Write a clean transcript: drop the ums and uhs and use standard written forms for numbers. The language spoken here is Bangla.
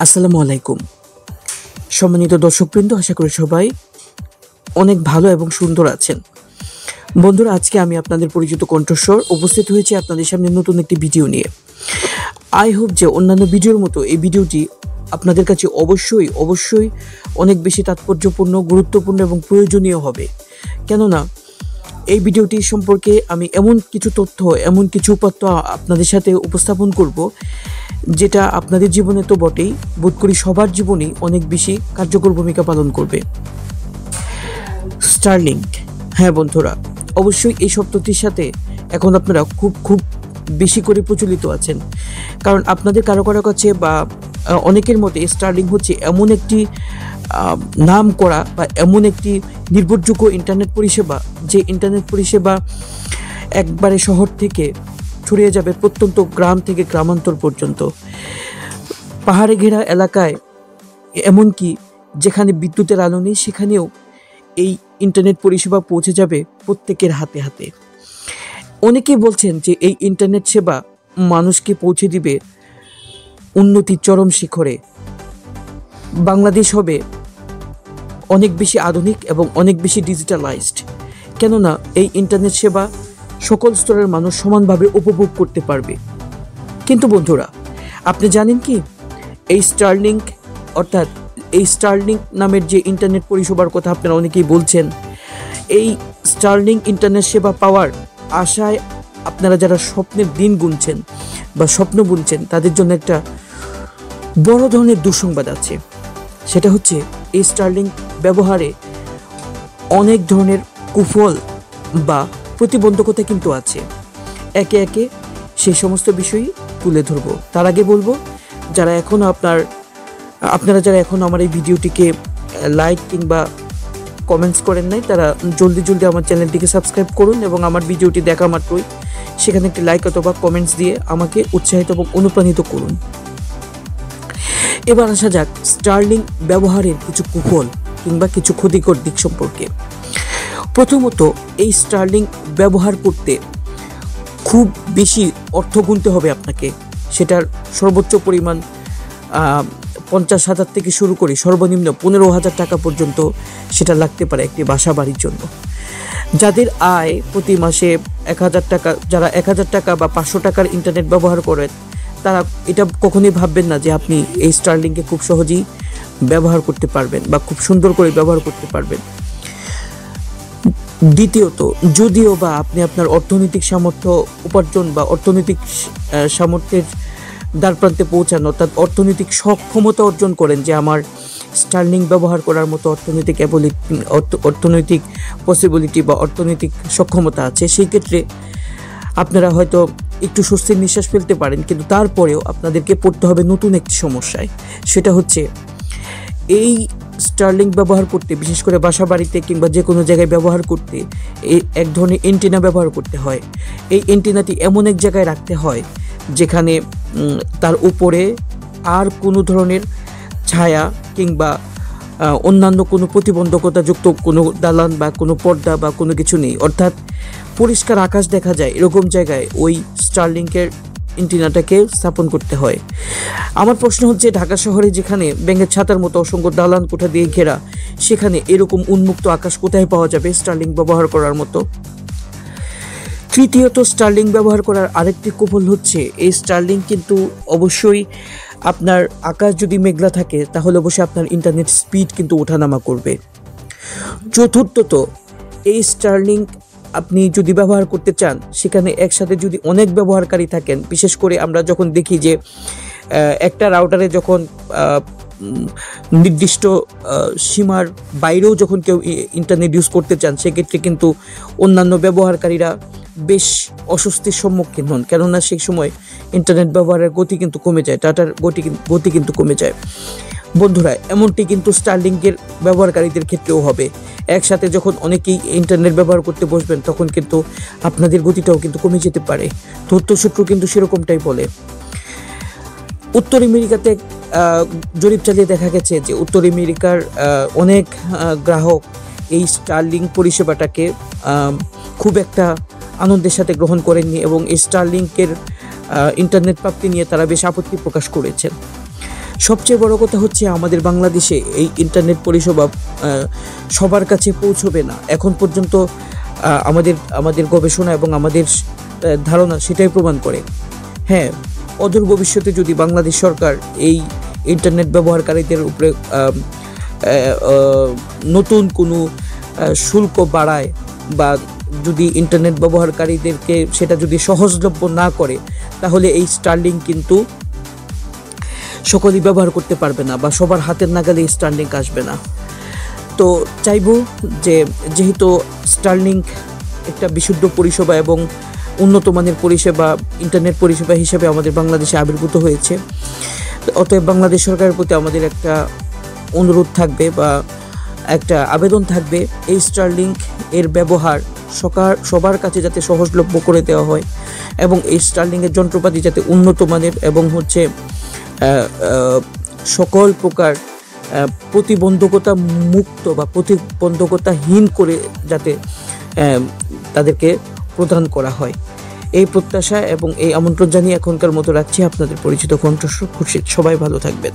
আসসালামু আলাইকুম। সম্মানিত দর্শকবৃন্দ, আশা করি সবাই অনেক ভালো এবং সুন্দর আছেন। বন্ধুরা, আজকে আমি আপনাদের পরিচিত কণ্ঠস্বর উপস্থিত হয়েছি আপনাদের সামনে নতুন একটি ভিডিও নিয়ে। আই হোপ যে অন্যান্য ভিডিওর মতো এই ভিডিওটি আপনাদের কাছে অবশ্যই অনেক বেশি তাৎপর্যপূর্ণ, গুরুত্বপূর্ণ এবং প্রয়োজনীয় হবে। কেননা এই ভিডিওটি সম্পর্কে আমি এমন কিছু তথ্য, এমন কিছু উপাত্ত আপনাদের সাথে উপস্থাপন করব যেটা আপনাদের জীবনে তো বটেই, বোধ করি সবার জীবনেই অনেক বেশি কার্যকর ভূমিকা পালন করবে। স্টারলিংক, হ্যাঁ বন্ধুরা, অবশ্যই এই শব্দটির সাথে এখন আপনারা খুব বেশি করে প্রচলিত আছেন, কারণ আপনাদের কারো কাছে বা অনেকের মতে স্টারলিংক হচ্ছে এমন একটি নাম করা বা এমন একটি নির্ভরযোগ্য ইন্টারনেট পরিষেবা, যে ইন্টারনেট পরিষেবা একবারে শহর থেকে ছড়িয়ে যাবে প্রত্যন্ত গ্রাম থেকে গ্রামান্তর পর্যন্ত, পাহাড়ে ঘেরা এলাকায়, এমনকি যেখানে বিদ্যুতের আলো নেই সেখানেও এই ইন্টারনেট পরিষেবা পৌঁছে যাবে প্রত্যেকের হাতে হাতে। অনেকেই বলছেন যে এই ইন্টারনেট সেবা মানুষকে পৌঁছে দিবে উন্নতির চরম শিখরে। বাংলাদেশ হবে অনেক বেশি আধুনিক এবং অনেক বেশি ডিজিটালাইজড, কেননা এই ইন্টারনেট সেবা সকল স্তরের মানুষ সমানভাবে উপভোগ করতে পারবে। কিন্তু বন্ধুরা, আপনি জানেন কি, এই স্টারলিংক অর্থাৎ এই স্টারলিংক নামের যে ইন্টারনেট পরিষেবার কথা আপনারা অনেকেই বলছেন, এই স্টারলিংক ইন্টারনেট সেবা পাওয়ার আশায় আপনারা যারা স্বপ্নের দিন গুনছেন বা স্বপ্ন বুনছেন, তাদের জন্য একটা বড় ধরনের দুঃসংবাদ আছে। সেটা হচ্ছে এই স্টারলিংক ব্যবহারে অনেক ধরনের কুফল বা প্রতিবন্ধকতা কিন্তু আছে। একে একে সেই সমস্ত বিষয়ই তুলে ধরব। তার আগে বলবো, আপনারা যারা এখনও আমার এই ভিডিওটিকে লাইক কিংবা কমেন্টস করেন নাই, তারা জলদি আমার চ্যানেলটিকে সাবস্ক্রাইব করুন এবং আমার ভিডিওটি দেখা মাত্রই সেখানে একটি লাইক অথবা কমেন্টস দিয়ে আমাকে উৎসাহিত এবং অনুপ্রাণিত করুন। এবার আসা যাক স্টারলিংক ব্যবহারের কিছু কুফল কিংবা কিছু ক্ষতিকর দিক সম্পর্কে। প্রথমত, এই স্টারলিংক ব্যবহার করতে খুব বেশি অর্থ গুনতে হবে আপনাকে। সেটার সর্বোচ্চ পরিমাণ 50,000 থেকে শুরু করে সর্বনিম্ন 15,000 টাকা পর্যন্ত সেটা লাগতে পারে একটি বাসা বাড়ির জন্য। যাদের আয় প্রতি মাসে 1,000 টাকা, যারা 1,000 টাকা বা 500 টাকার ইন্টারনেট ব্যবহার করেন, তারা এটা কখনোই ভাববেন না যে আপনি এই স্টারলিংকে খুব সহজেই ব্যবহার করতে পারবেন বা খুব সুন্দর করে ব্যবহার করতে পারবেন। দ্বিতীয়ত, যদিও বা আপনি আপনার অর্থনৈতিক সামর্থ্য উপার্জন বা অর্থনৈতিক সামর্থ্যের দ্বারপ্রান্তে পৌঁছান, অর্থাৎ অর্থনৈতিক সক্ষমতা অর্জন করেন যে আমার স্টারলিংক ব্যবহার করার মতো অর্থনৈতিক পসিবিলিটি বা অর্থনৈতিক সক্ষমতা আছে, সেই ক্ষেত্রে আপনারা হয়তো একটু স্বস্তির নিঃশ্বাস ফেলতে পারেন। কিন্তু তারপরেও আপনাদেরকে পড়তে হবে নতুন একটি সমস্যায়। সেটা হচ্ছে এই স্টারলিংক ব্যবহার করতে, বিশেষ করে বাসা বাড়িতে কিংবা যে কোনো জায়গায় ব্যবহার করতে, এক ধরনের এন্টিনা ব্যবহার করতে হয়। এই এন্টিনাটি এমন এক জায়গায় রাখতে হয় যেখানে তার উপরে আর কোনো ধরনের ছায়া কিংবা অন্যান্য কোনো প্রতিবন্ধকতাযুক্ত কোনো দালান বা কোনো পর্দা বা কোনো কিছু নেই, অর্থাৎ পরিষ্কার আকাশ দেখা যায় এরকম জায়গায় ওই স্টারলিংকের এন্টিনাটাকে স্থাপন করতে হয়। আমার প্রশ্ন হচ্ছে, ঢাকা শহরে যেখানে ব্যাঙের ছাতার মতো অসংখ্য দালান কোঠা দিয়ে ঘেরা, সেখানে এরকম উন্মুক্ত আকাশ কোথায় পাওয়া যাবে স্টারলিংক ব্যবহার করার মতো? তৃতীয়ত, স্টারলিংক ব্যবহার করার আরেকটি কুফল হচ্ছে, এই স্টারলিংক কিন্তু অবশ্যই আপনার আকাশ যদি মেঘলা থাকে তাহলে অবশ্যই আপনার ইন্টারনেট স্পিড কিন্তু ওঠানামা করবে। চতুর্থত, এই স্টারলিংক আপনি যদি ব্যবহার করতে চান, সেখানে একসাথে যদি অনেক ব্যবহারকারী থাকেন, বিশেষ করে আমরা যখন দেখি যে একটা রাউটারে যখন নির্দিষ্ট সীমার বাইরেও যখন কেউ ইন্টারনেট ইউজ করতে চান, সেক্ষেত্রে কিন্তু অন্যান্য ব্যবহারকারীরা বেশ অস্বস্তির সম্মুখীন হন, কেননা সেই সময় ইন্টারনেট ব্যবহারের গতি কিন্তু কমে যায়, ডাটার গতি কিন্তু কমে যায়। বন্ধুরা, এমনটি কিন্তু স্টারলিংকের ব্যবহারকারীদের ক্ষেত্রেও হবে। একসাথে যখন অনেকেই ইন্টারনেট ব্যবহার করতে বসবেন, তখন কিন্তু আপনাদের গতিটাও কিন্তু কমে যেতে পারে। তথ্যসূত্র কিন্তু সেরকমটাই বলে। উত্তর আমেরিকাতে জরিপ চালিয়ে দেখা গেছে যে উত্তর আমেরিকার অনেক গ্রাহক এই স্টারলিংক পরিষেবাটাকে খুব একটা আনন্দের সাথে গ্রহণ করেননি এবং এই স্টারলিংকের ইন্টারনেট প্রাপ্তি নিয়ে তারা বেশ আপত্তি প্রকাশ করেছেন। সবচেয়ে বড় কথা হচ্ছে আমাদের বাংলাদেশে এই ইন্টারনেট পরিষেবা সবার কাছে পৌঁছবে না। এখন পর্যন্ত আমাদের গবেষণা এবং আমাদের ধারণা সেটাই প্রমাণ করে। হ্যাঁ, অদূর ভবিষ্যতে যদি বাংলাদেশ সরকার এই ইন্টারনেট ব্যবহারকারীদের উপরে নতুন কোনো শুল্ক বাড়ায় বা যদি ইন্টারনেট ব্যবহারকারীদেরকে সেটা যদি সহজলভ্য না করে, তাহলে এই স্টারলিংক কিন্তু সকলেই ব্যবহার করতে পারবে না বা সবার হাতের নাগালে স্টারলিংক আসবে না। তো চাইবো যেহেতু স্টারলিংক একটা বিশুদ্ধ পরিষেবা এবং উন্নত মানের পরিষেবা, ইন্টারনেট পরিষেবা হিসেবে আমাদের বাংলাদেশে আবির্ভূত হয়েছে, অতএব বাংলাদেশ সরকারের প্রতি আমাদের একটা অনুরোধ থাকবে বা একটা আবেদন থাকবে, এই স্টারলিংক এর ব্যবহার সবার কাছে যাতে সহজলভ্য করে দেওয়া হয় এবং এই স্টারলিংকের যন্ত্রপাতি যাতে উন্নত মানের এবং সকল প্রকার প্রতিবন্ধকতা মুক্ত বা প্রতিবন্ধকতাহীন করে যাতে তাদেরকে প্রদান করা হয়, এই প্রত্যাশা এবং এই আমন্ত্রণ জানিয়ে এখনকার মতো রাখছি আপনাদের পরিচিত কণ্ঠস্বর খুরশিদ। সবাই ভালো থাকবেন।